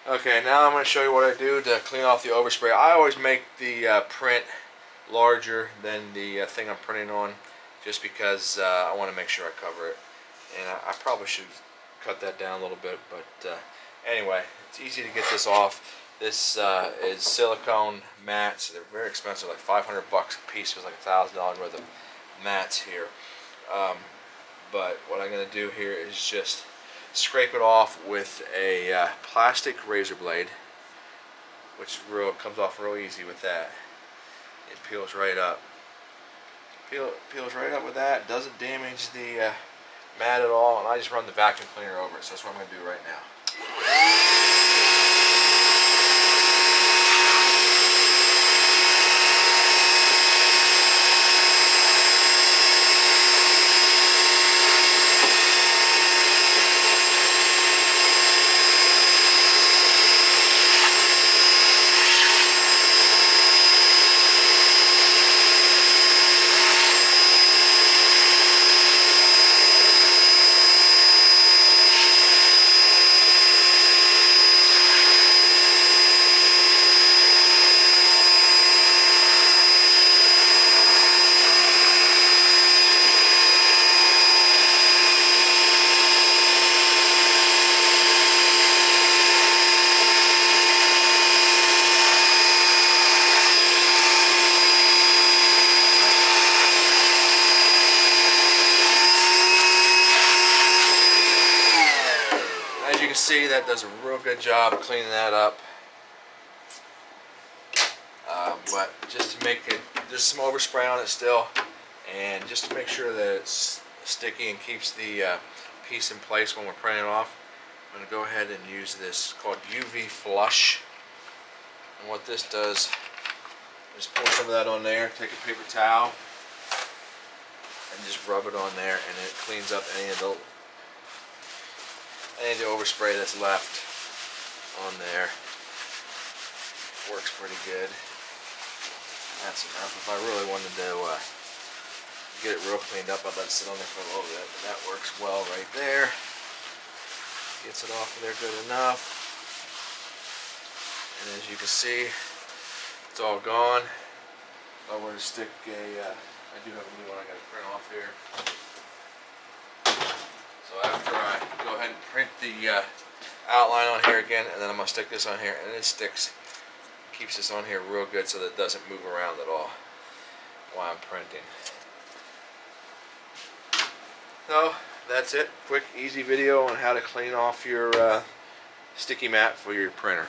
Okay, now I'm going to show you what I do to clean off the overspray. I always make the print larger than the thing I'm printing on, just because I want to make sure I cover it. And I probably should cut that down a little bit, but anyway, it's easy to get this off. This is silicone mats. They're very expensive, like 500 bucks a piece. There's like $1,000 worth of mats here. But what I'm going to do here is just scrape it off with a plastic razor blade, which comes off real easy with that. It peels right up. Peels right up with that. Doesn't damage the mat at all, and I just run the vacuum cleaner over it. So that's what I'm going to do right now. As you can see, that does a real good job cleaning that up. But just to make it, there's some overspray on it still, and just to make sure that it's sticky and keeps the piece in place when we're printing it off, I'm going to go ahead and use this called UV Flush. And what this does is pour some of that on there, take a paper towel, and just rub it on there, and it cleans up any of the overspray that's left on there. Works pretty good. That's enough. If I really wanted to get it real cleaned up, I'd let it sit on there for a little bit. But that works well right there. Gets it off of there good enough. And as you can see, it's all gone. If I were to stick I do have a new one I got to print off here. So after I go ahead and print the outline on here again, and then I'm going to stick this on here, and it sticks, keeps this on here real good so that it doesn't move around at all while I'm printing. So that's it. Quick, easy video on how to clean off your sticky mat for your printer.